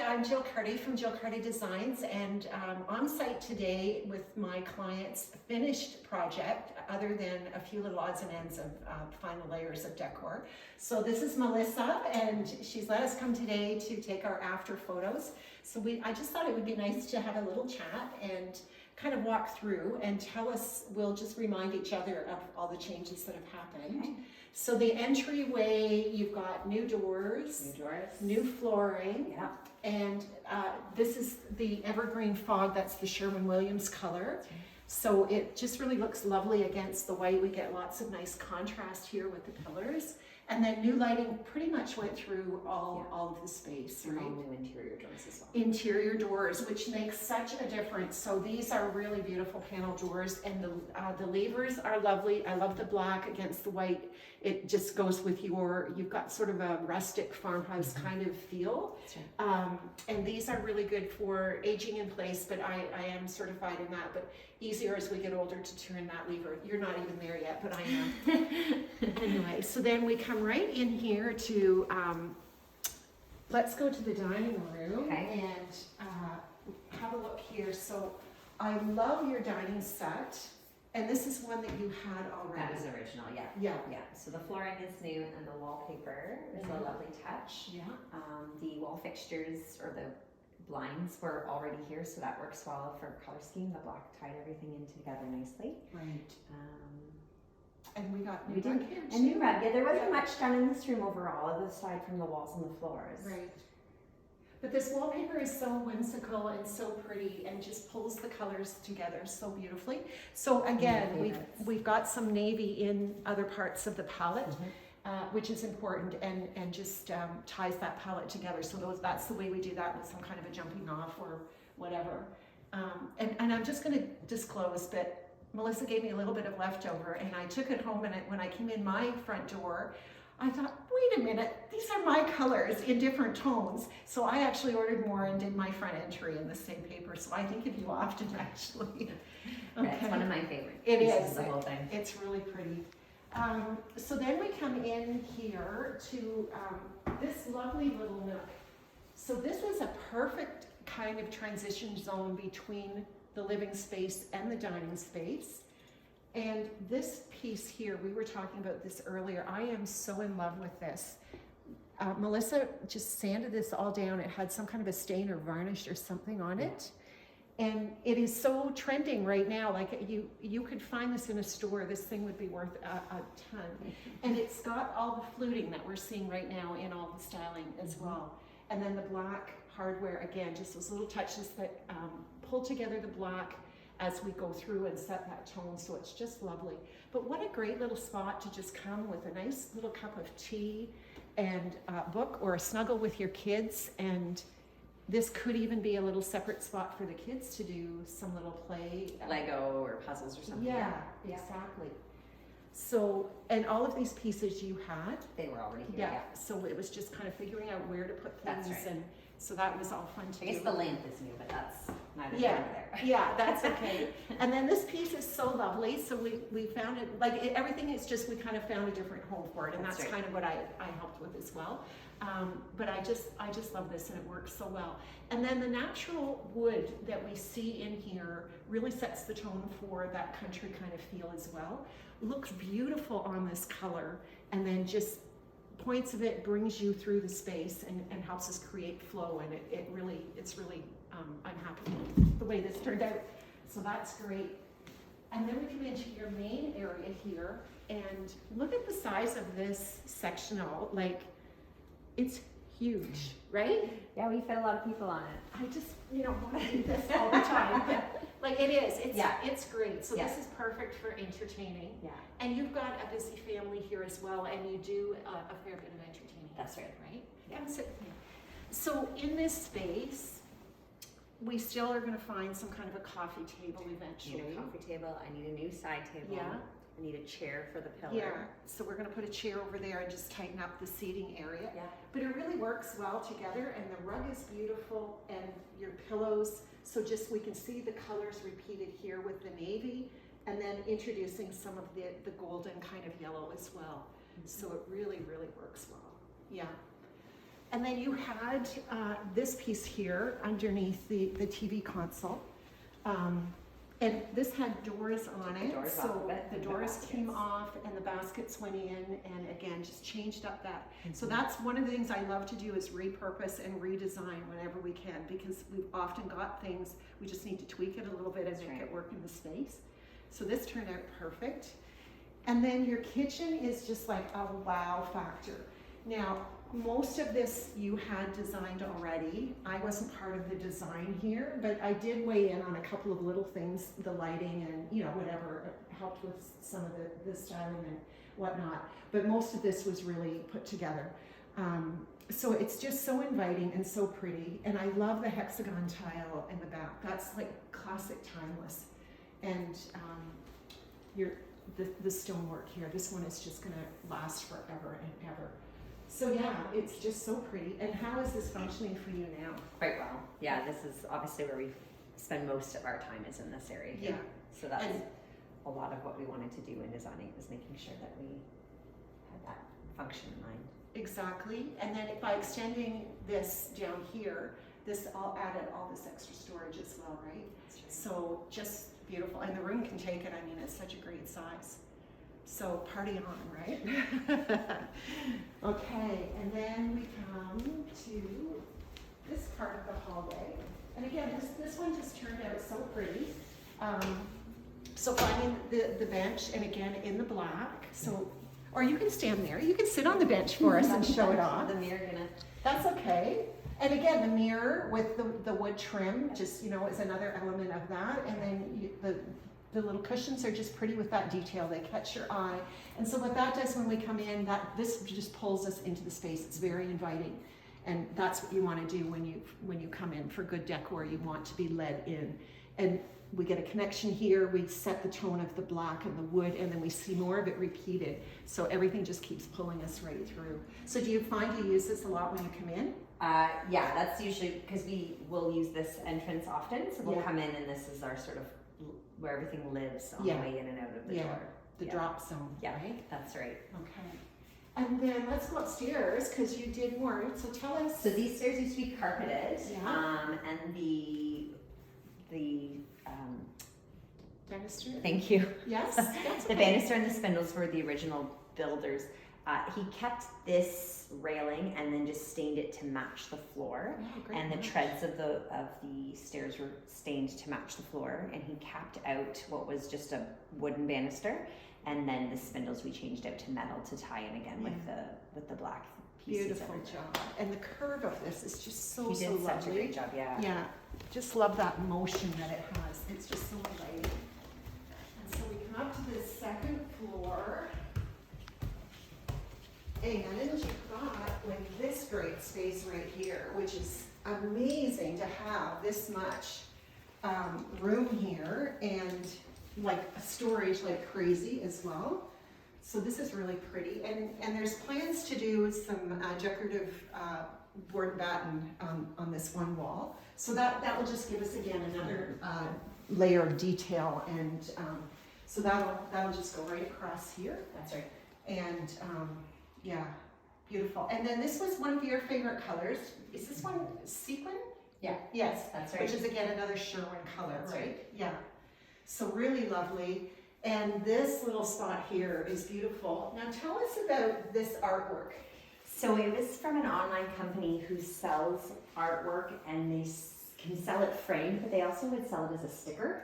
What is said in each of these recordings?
I'm Jill Carty from Jill Carty Designs, and on site today with my client's finished project, other than a few little odds and ends of final layers of decor. So this is Melissa, and she's let us come today to take our after photos. So I just thought it would be nice to have a little chat and kind of walk through and tell us, we'll just remind each other of all the changes that have happened. Okay. So the entryway, you've got new doors, new flooring, yeah, and this is the evergreen fog, that's the Sherwin-Williams color. So it just really looks lovely against the white. We get lots of nice contrast here with the pillars. And then new lighting pretty much went through all of the space, and right? all new interior doors as well. Interior doors, which makes such a difference. So these are really beautiful panel doors, and the levers are lovely. I love the black against the white. It just goes with you've got sort of a rustic farmhouse kind of feel. Right. And these are really good for aging in place, but I am certified in that, but easier as we get older to turn that lever. You're not even there yet, but I am. Anyway, so then we come right in here to, let's go to the dining room. Okay. And have a look here. So I love your dining set, and this is one that you had already. That is original, yeah. Yeah. Yeah, so the flooring is new and the wallpaper is a lovely touch. Yeah. The wall fixtures or the blinds were already here, so that works well for color scheme. The black tied everything in together nicely. Right. And we got new We rug did here a too. new rug. Yeah, there wasn't much done in this room overall, aside from the walls and the floors. Right. But this wallpaper is so whimsical and so pretty, and just pulls the colors together so beautifully. So again, we've got some navy in other parts of the palette, which is important, and just ties that palette together. So that's the way we do that, with some kind of a jumping off or whatever. And I'm just going to disclose that Melissa gave me a little bit of leftover, and I took it home, and when I came in my front door, I thought, wait a minute, these are my colors in different tones. So I actually ordered more and did my front entry in the same paper. So I think of you often, actually. Okay. It's one of my favorite It pieces is. of the whole thing. It's really pretty. So then we come in here to this lovely little nook. So this was a perfect kind of transition zone between the living space and the dining space. And this piece here, we were talking about this earlier, I am so in love with this. Melissa just sanded this all down. It had some kind of a stain or varnish or something on it. And it is so trending right now. Like you could find this in a store. This thing would be worth a ton. And it's got all the fluting that we're seeing right now in all the styling as well. And then the black hardware, again, just those little touches that pull together the black as we go through and set that tone, so it's just lovely. But what a great little spot to just come with a nice little cup of tea and a book or a snuggle with your kids. And this could even be a little separate spot for the kids to do some little play. Lego or puzzles or something. Yeah, exactly. So, and all of these pieces you had. They were already here, yeah. So it was just kind of figuring out where to put things. That's right. And so that was all fun to do. I guess the lamp is new, but that's neither here nor there. Yeah, that's okay. And then this piece is so lovely. So we found it, everything is just, we kind of found a different home for it. And that's right. kind of what I helped with as well. But I just love this, and it works so well. And then the natural wood that we see in here really sets the tone for that country kind of feel as well. Looks beautiful on this color, and then just points of it brings you through the space and helps us create flow. And it's really, I'm happy with the way this turned out. So that's great. And then we come into your main area here, and look at the size of this sectional. Like, it's huge, right? Yeah, we fit a lot of people on it. I just, want to do this all the time. But, it is. It's great. So this is perfect for entertaining. Yeah. And you've got a busy family here as well, and you do a fair bit of entertaining. That's right. Right? Yeah. Sit with me. So in this space, we still are going to find some kind of a coffee table eventually. I need a coffee table. I need a new side table. Yeah. I need a chair for the pillar. Yeah, so we're going to put a chair over there and just tighten up the seating area. Yeah. But it really works well together, and the rug is beautiful, and your pillows, so just we can see the colors repeated here with the navy, and then introducing some of the golden kind of yellow as well. So it really, really works well. Yeah. And then you had this piece here underneath the TV console. And this had doors on it, Doors off so of it, the and the doors came baskets. off and the baskets went in, and again, just changed up that. So Mhm. that's one of the things I love to do, is repurpose and redesign whenever we can, because we've often got things, we just need to tweak it a little bit and That's make right. it work in the space. So this turned out perfect. And then your kitchen is just like a wow factor. Now, most of this you had designed already. I wasn't part of the design here, but I did weigh in on a couple of little things, the lighting and, you know, whatever helped with some of the styling and whatnot. But most of this was really put together. So it's just so inviting and so pretty. And I love the hexagon tile in the back. That's like classic timeless. And the stonework here, this one is just gonna last forever and ever. So yeah, it's just so pretty. And how is this functioning for you now? Quite well. Yeah, this is obviously where we spend most of our time, is in this area here. Yeah. So that's And- a lot of what we wanted to do in designing, was making sure that we had that function in mind. Exactly. And then by extending this down here, this all added all this extra storage as well, right? So just beautiful. And the room can take it. I mean, it's such a great size. So party on, right? Okay, and then we come to this part of the hallway. And again, this one just turned out so pretty. So finding the bench, and again, in the black. So, or you can stand there. You can sit on the bench for us and show it off. The mirror gonna. That's okay. And again, the mirror with the wood trim, just, you know, is another element of that. And then the little cushions are just pretty with that detail. They catch your eye. And so what that does when we come in, this just pulls us into the space. It's very inviting. And that's what you want to do when you come in for good decor. You want to be led in. And we get a connection here. We set the tone of the black and the wood, and then we see more of it repeated. So everything just keeps pulling us right through. So do you find you use this a lot when you come in? Yeah, that's usually because we will use this entrance often. So we'll Yeah. come in, and this is our sort of where everything lives on Yeah. the way in and out of the Yeah. door. The Yeah. drop zone, Yeah, right? that's right. Okay. And then let's go upstairs, because you did more. So tell us. So these stairs used to be carpeted, Yeah. and the Banister? thank you. Yes, that's The okay. banister and the spindles were the original builders. He kept this railing and then just stained it to match the floor. Oh, great And the match. treads of the stairs were stained to match the floor. And he capped out what was just a wooden banister, and then the spindles we changed out to metal to tie in again with the black pieces. Beautiful everywhere. job. And the curve of this is just so He did lovely. such a great job. Yeah. Yeah, just love that motion that it has. It's just so inviting. And so we come up to this second floor. And you've got like this great space right here, which is amazing to have this much room here, and like a storage like crazy as well. So this is really pretty, and there's plans to do some decorative board and batten on this one wall. So that will just give us again another layer of detail, and so that'll just go right across here. That's right. And yeah, beautiful. And then this was one of your favorite colors. Is this one sequin? Yeah. Yes, That's right. which is again another Sherwin color, That's right? Yeah. So really lovely. And this little spot here is beautiful. Now tell us about this artwork. So it was from an online company who sells artwork, and they can sell it framed, but they also would sell it as a sticker.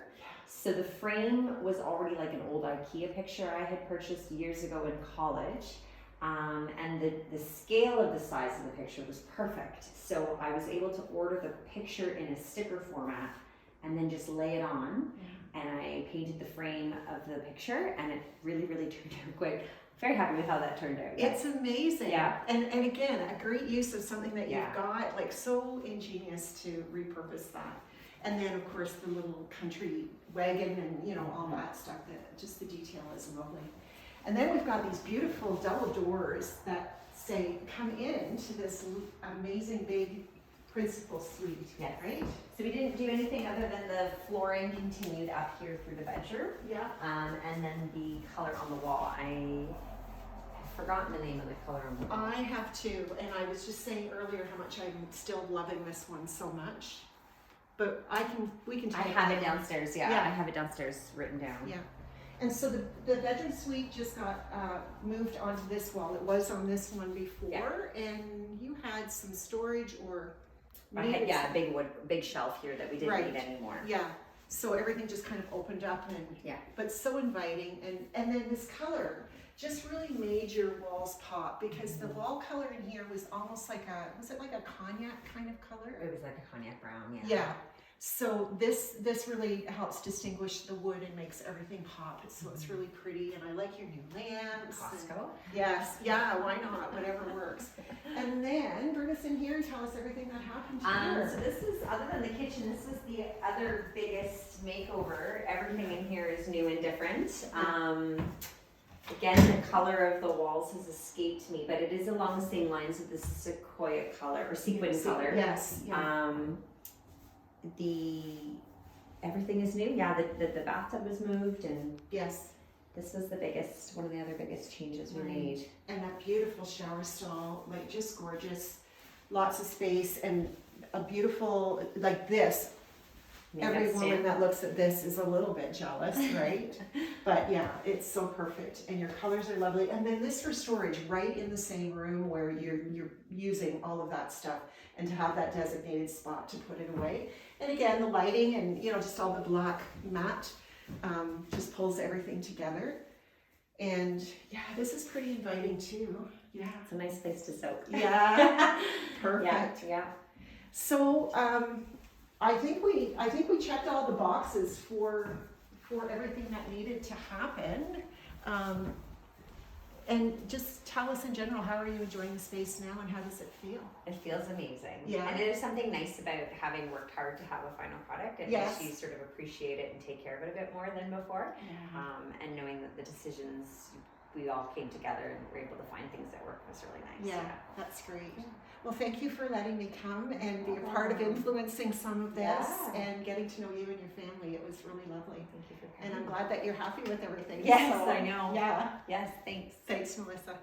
So the frame was already like an old IKEA picture I had purchased years ago in college. And the scale of the size of the picture was perfect. So I was able to order the picture in a sticker format and then just lay it on. And I painted the frame of the picture, and it really, really turned out great. Very happy with how that turned out. It's amazing. Yeah. And again, a great use of something that Yeah. you've got, like so ingenious to repurpose that. And then of course the little country wagon and, you know, all that stuff, that just the detail is lovely. And then we've got these beautiful double doors that say come into this amazing big principal suite. Yes. Right? So we didn't do anything other than the flooring continued up here through the bedroom. Yeah. And then the color on the wall, I forgotten the name of the color on the wall. I have too, and I was just saying earlier how much I'm still loving this one so much. But we can I take have that it one. downstairs, yeah. Yeah. I have it downstairs written down. Yeah. And so the bedroom suite just got moved onto this wall. It was on this one before, and you had some storage or I had, needed yeah, a big shelf here that we didn't Right. need anymore. Yeah, so everything just kind of opened up and Yeah. but so inviting, and then this color just really made your walls pop because the wall color in here was almost like was it like a cognac kind of color? It was like a cognac brown, yeah. Yeah. So this really helps distinguish the wood and makes everything pop. So it's really pretty, and I like your new lamps. and- Costco. Yes, yeah, why not? Whatever works. And then bring us in here and tell us everything that happened here. So this is, other than the kitchen, this was the other biggest makeover. Everything in here is new and different. Again, the color of the walls has escaped me, but it is along the same lines of the sequoia color or sequin color. Yes. Yeah. Everything is new. Yeah, the bathtub was moved, and Yes. this was one of the other biggest changes we Right. made. And a beautiful shower stall, like just gorgeous, lots of space, and a beautiful like this. Every woman that looks at this is a little bit jealous, right? But yeah, it's so perfect, and your colors are lovely. And then this for storage, right in the same room where you're using all of that stuff, and to have that designated spot to put it away. And again, the lighting and just all the black matte just pulls everything together. And yeah, this is pretty inviting too. Yeah. It's a nice place to soak. Yeah. Perfect. Yeah. So I think we checked all the boxes for everything that needed to happen. And just tell us in general, how are you enjoying the space now, and how does it feel? It feels amazing. Yeah. And there's something nice about having worked hard to have a final product. It Yes. makes you sort of appreciate it and take care of it a bit more than before. Yeah. And knowing that the decisions, we all came together and were able to find things that worked was really nice. Yeah, that's great. Well, thank you for letting me come and be a part of influencing some of this Yeah. and getting to know you and your family. It was really lovely. Thank you for And coming. I'm glad that you're happy with everything. Yes, So, I know. Yeah. Yes, thanks. Thanks, Melissa.